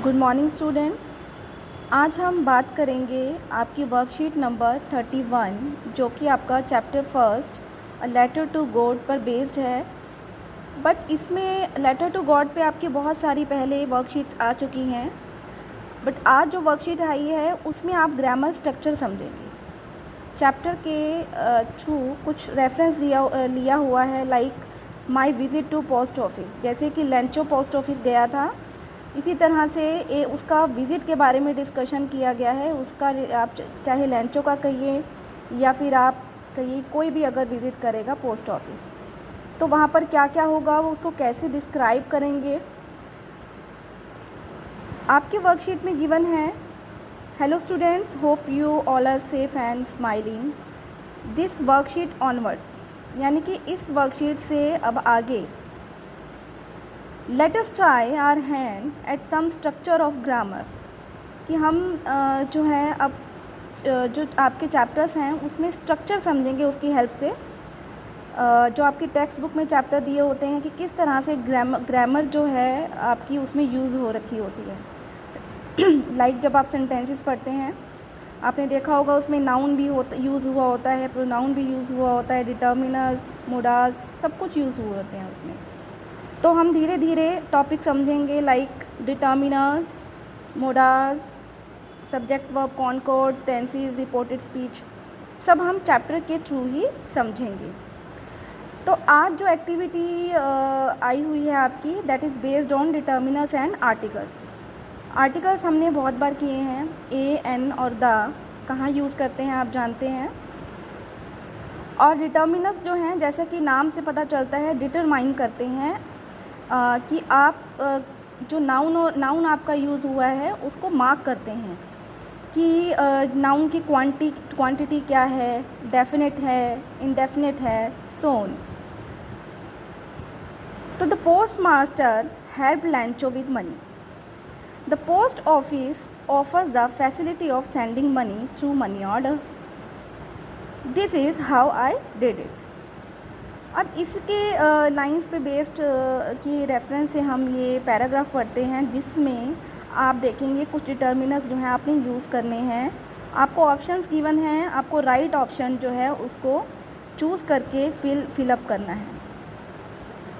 Good morning students. आज हम बात करेंगे आपकी वर्कशीट नंबर 31 जो कि आपका chapter first a letter to God पर बेस्ड है। बट इसमें लेटर टू गॉड पे आपकी बहुत सारी पहले वर्कशीट्स आ चुकी हैं, बट आज जो वर्कशीट आई है उसमें आप ग्रामर स्ट्रक्चर समझेंगे। चैप्टर के थ्रू कुछ रेफरेंस लिया हुआ है, like my visit to post office, जैसे कि लेंचो पोस्ट ऑफिस गया था, इसी तरह से उसका विज़िट के बारे में डिस्कशन किया गया है। उसका आप चाहे लेंचो का कहिए या फिर आप कहिए कोई भी अगर विज़िट करेगा पोस्ट ऑफिस, तो वहाँ पर क्या क्या होगा, वो उसको कैसे डिस्क्राइब करेंगे। आपकी वर्कशीट में गिवन है, hello students, hope you all are safe and smiling this worksheet onwards, यानी कि इस वर्कशीट से अब आगे let us try our hand at some structure of grammar, कि हम जो है अब जो आपके चैप्टर्स हैं उसमें स्ट्रक्चर समझेंगे उसकी हेल्प से। जो आपकी टेक्स्ट बुक में चैप्टर दिए होते हैं कि किस तरह से ग्रामर जो है आपकी उसमें यूज़ हो रखी होती है। लाइक जब आप सेंटेंसेस पढ़ते हैं, आपने देखा होगा उसमें नाउन भी यूज़ हुआ होता है, प्रोनाउन भी यूज़ हुआ होता है, डिटर्मिनर्स, मोडास, सब कुछ यूज़ हुए होते हैं उसमें। तो हम धीरे धीरे टॉपिक समझेंगे, like determiners, modals, subject verb concord, tenses, reported speech, सब हम चैप्टर के थ्रू ही समझेंगे। तो आज जो एक्टिविटी आई हुई है आपकी, that is based on determiners and articles. Articles हमने बहुत बार किए हैं, ए, एन और द कहाँ यूज़ करते हैं आप जानते हैं। और डिटर्मिनर्स जो हैं, जैसा कि नाम से पता चलता है, डिटरमाइन करते हैं कि आप जो नाउन आपका यूज़ हुआ है उसको मार्क करते हैं कि नाउन की क्वांटिटी क्या है, डेफिनेट है, इंडेफिनेट है, सोन। तो the post master help Lencho with money. The post office offers the facility of sending money through money order. This is how I did it. अब इसके लाइंस पे बेस्ड की रेफरेंस से हम ये पैराग्राफ पढ़ते हैं, जिसमें आप देखेंगे कुछ डिटर्मिनर्स जो हैं आपने यूज़ करने हैं। आपको ऑप्शंस गिवन हैं, आपको राइट ऑप्शन जो है उसको चूज़ करके फिलअप करना है।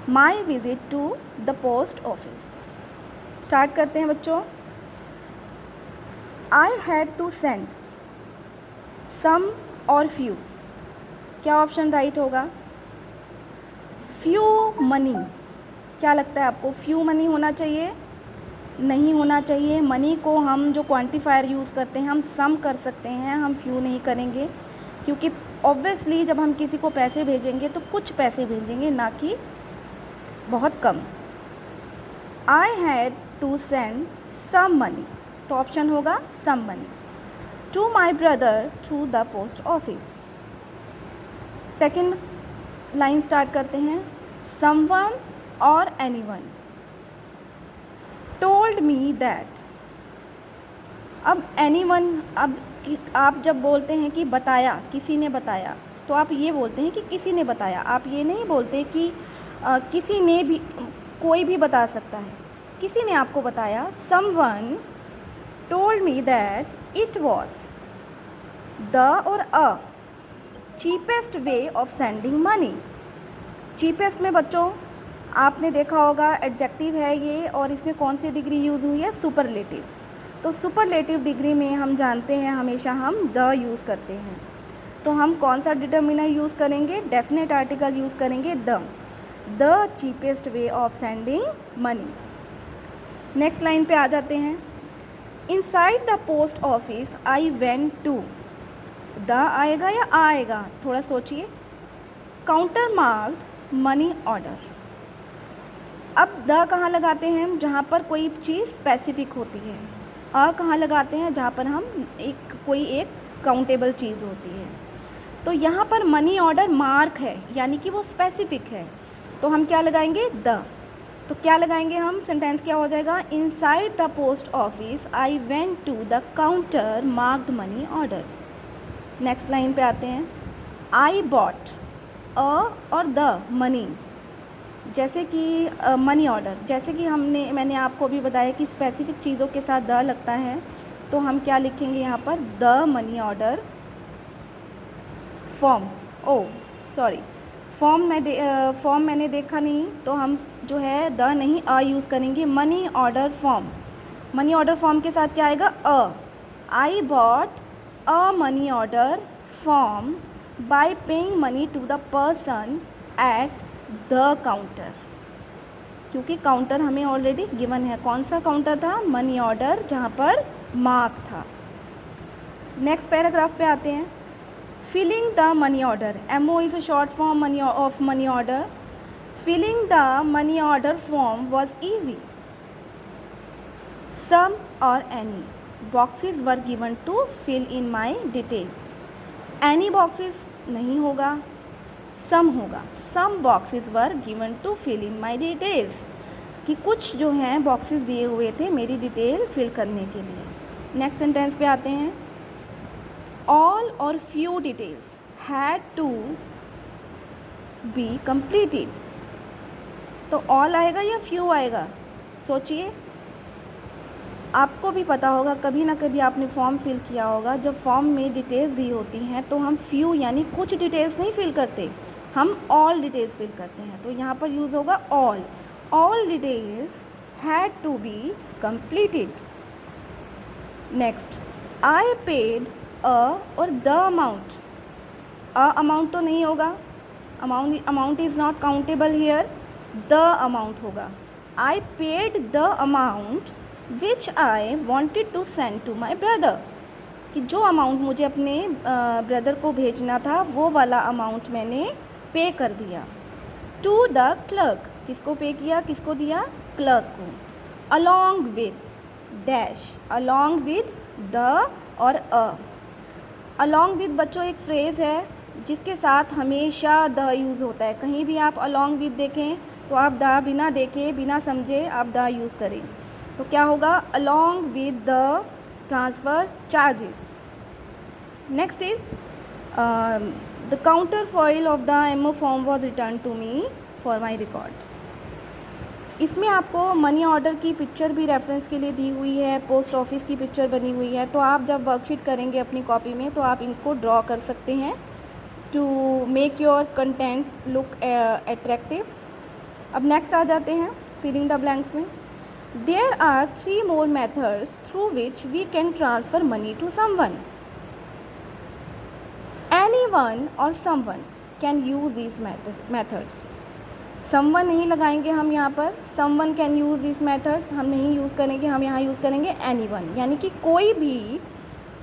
My visit to the post office, start करते हैं बच्चों। I had to send some or few, क्या ऑप्शन राइट होगा? फ्यू मनी, क्या लगता है आपको? फ्यू मनी होना चाहिए? नहीं होना चाहिए। मनी को हम जो क्वांटिफायर यूज़ करते हैं हम सम कर सकते हैं, हम फ्यू नहीं करेंगे, क्योंकि ऑब्वियसली जब हम किसी को पैसे भेजेंगे तो कुछ पैसे भेजेंगे, ना कि बहुत कम। I had to send some money, तो ऑप्शन होगा some money. To my brother through the post office. Second line start करते हैं, someone or anyone told me that. अब एनीवन, अब आप जब बोलते हैं कि बताया, किसी ने बताया, तो आप ये बोलते हैं कि किसी ने बताया, आप ये नहीं बोलते कि किसी ने भी, कोई भी बता सकता है, किसी ने आपको बताया। Someone told me that it was the or a cheapest way of sending money. Cheapest में बच्चों आपने देखा होगा एडजेक्टिव है ये, और इसमें कौन सी डिग्री यूज़ हुई है? सुपरलेटिव। तो सुपरलेटिव डिग्री में हम जानते हैं हमेशा हम द यूज़ करते हैं, तो हम कौन सा डिटर्मिनर यूज़ करेंगे? डेफिनेट आर्टिकल यूज़ करेंगे, the cheapest way of sending money. Next line पे आ जाते हैं, inside the post office I went to, the आएगा या आएगा? थोड़ा सोचिए। Counter marked money order. अब द कहाँ लगाते हैं हम? जहाँ पर कोई चीज़ स्पेसिफिक होती है। अ कहाँ लगाते हैं? जहाँ पर हम कोई एक काउंटेबल चीज़ होती है। तो यहाँ पर मनी ऑर्डर मार्क है, यानी कि वो स्पेसिफिक है, तो हम क्या लगाएंगे? द। तो क्या लगाएंगे हम? सेंटेंस क्या हो जाएगा? Inside the post office I went to the counter marked money order. Next line पे आते हैं, आई bought a or the money जैसे कि मनी ऑर्डर, जैसे कि मैंने आपको भी बताया कि स्पेसिफिक चीज़ों के साथ द लगता है, तो हम क्या लिखेंगे यहाँ पर, the money order form. Oh sorry, form मैंने देखा नहीं, तो हम जो है द नहीं अ यूज़ करेंगे। Money order form, money order form के साथ क्या आएगा, a. I bought a money order form by paying money to the person at the counter, क्योंकि काउंटर हमें ऑलरेडी गिवन है। कौन सा काउंटर था, मनी ऑर्डर, जहाँ पर मार्क था। नेक्स्ट पैराग्राफ पे आते हैं। Filling the money order, MO is a short form of money order. Filling the money order form was easy. Some or any boxes were given to fill in my details. Any boxes नहीं होगा, some होगा। Some boxes were given to fill in my details, कि कुछ जो हैं boxes दिए हुए थे मेरी डिटेल फिल करने के लिए। नेक्स्ट सेंटेंस पे आते हैं। ऑल और few details had to be completed. तो ऑल आएगा या फ्यू आएगा, सोचिए। आपको भी पता होगा, कभी ना कभी आपने फॉर्म फिल किया होगा, जब फॉर्म में डिटेल्स दी होती हैं तो हम फ्यू यानी कुछ डिटेल्स नहीं फिल करते, हम ऑल डिटेल्स फिल करते हैं। तो यहाँ पर यूज़ होगा all. All details had to be completed. Next, I paid a or the amount. Amount तो नहीं होगा, amount is not countable here, the amount होगा। I paid the amount which I wanted to send to my brother, कि जो amount मुझे अपने brother को भेजना था वो वाला अमाउंट मैंने पे कर दिया। टू द क्लर्क, किसको पे किया, किसको दिया, क्लर्क को। Along with dash, along with the or a. Along with बच्चों एक फ्रेज़ है जिसके साथ हमेशा द यूज़ होता है। कहीं भी आप अलॉन्ग विद देखें तो आप द बिना देखे बिना समझे आप द यूज़ करें, तो क्या होगा, along with the transfer charges. Next is the counterfoil of the MO form was return to me for my record. इसमें आपको मनी ऑर्डर की पिक्चर भी रेफरेंस के लिए दी हुई है, पोस्ट ऑफिस की पिक्चर बनी हुई है, तो आप जब वर्कशीट करेंगे अपनी कॉपी में तो आप इनको ड्रॉ कर सकते हैं to make your content look attractive. अब नेक्स्ट आ जाते हैं फिलिंग द ब्लैंक्स में। There are 3 more methods through which we can transfer money to someone. Anyone or someone can use these methods. Someone नहीं लगाएंगे हम यहाँ पर, someone can use this method हम नहीं यूज़ करेंगे, हम यहाँ यूज़ करेंगे anyone, यानी कि कोई भी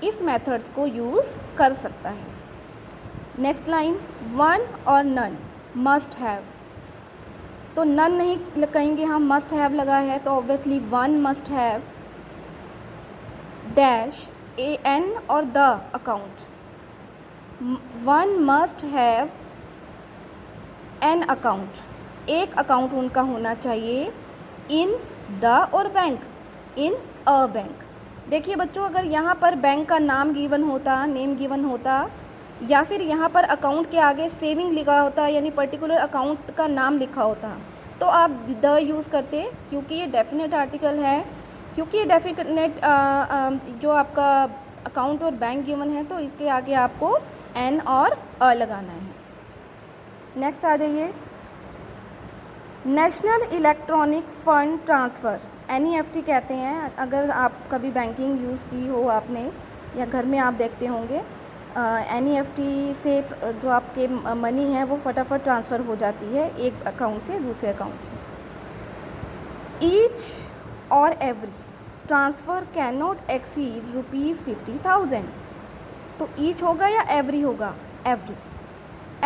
इस मेथड्स को यूज़ कर सकता है। नेक्स्ट लाइन, one और none must have, तो नन नहीं कहेंगे हम, मस्ट हैव लगा है तो obviously one must have dash a an or the account. One must have an account, एक अकाउंट उनका होना चाहिए in the or bank, in a bank. देखिए बच्चों, अगर यहाँ पर बैंक का नाम गिवन होता, नेम गिवन होता, या फिर यहाँ पर अकाउंट के आगे सेविंग लिखा होता यानी पर्टिकुलर अकाउंट का नाम लिखा होता, तो आप द यूज़ करते, क्योंकि ये डेफिनेट आर्टिकल है, क्योंकि ये डेफिनेट जो आपका अकाउंट और बैंक गिवन है तो इसके आगे आपको एन और अ लगाना है। नेक्स्ट आ जाइए, national electronic fund transfer, NEFT कहते हैं। अगर आप कभी बैंकिंग यूज़ की हो आपने, या घर में आप देखते होंगे, NEFT से जो आपके मनी है वो फटाफट ट्रांसफ़र हो जाती है एक अकाउंट से दूसरे अकाउंट में। ईच और every transfer can not exceed ₹50,000, तो ईच होगा या एवरी होगा, every.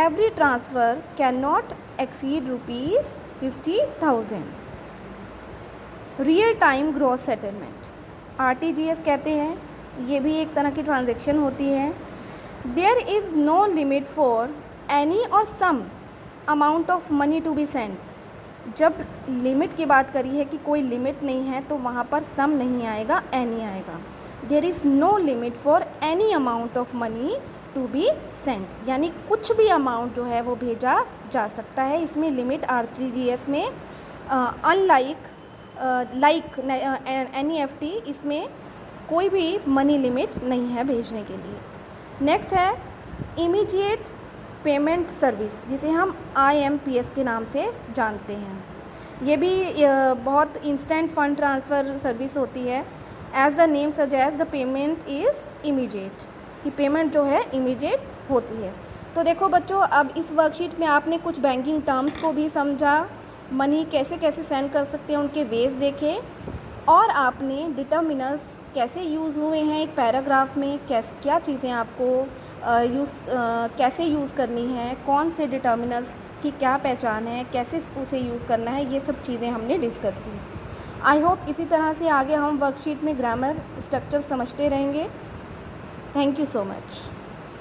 Every transfer can not exceed ₹50,000। Real time gross settlement, RTGS कहते हैं, ये भी एक तरह की ट्रांजैक्शन होती है। There is no limit for any or some amount of money to be send. जब लिमिट की बात करी है कि कोई लिमिट नहीं है तो वहाँ पर सम नहीं आएगा, एनी आएगा। There is no limit for any amount of money to be send, यानी कुछ भी अमाउंट जो है वो भेजा जा सकता है। इसमें लिमिट RTGS में लाइक NEFT इसमें कोई भी मनी लिमिट नहीं है भेजने के लिए। नेक्स्ट है इमीडिएट पेमेंट सर्विस, जिसे हम IMPS के नाम से जानते हैं। ये भी बहुत इंस्टेंट फ़ंड ट्रांसफ़र सर्विस होती है। As the name suggest the payment is immediate, कि पेमेंट जो है इमीडिएट होती है। तो देखो बच्चों, अब इस वर्कशीट में आपने कुछ बैंकिंग टर्म्स को भी समझा, मनी कैसे कैसे सेंड कर सकते हैं उनके वेज देखे, और आपने डिटर्मिनल्स कैसे यूज़ हुए हैं एक पैराग्राफ में, क्या चीज़ें आपको कैसे यूज़ करनी है, कौन से डिटर्मिनल्स की क्या पहचान है, कैसे उसे यूज़ करना है, ये सब चीज़ें हमने डिस्कस की। आई होप इसी तरह से आगे हम वर्कशीट में ग्रामर स्ट्रक्चर समझते रहेंगे। Thank you so much.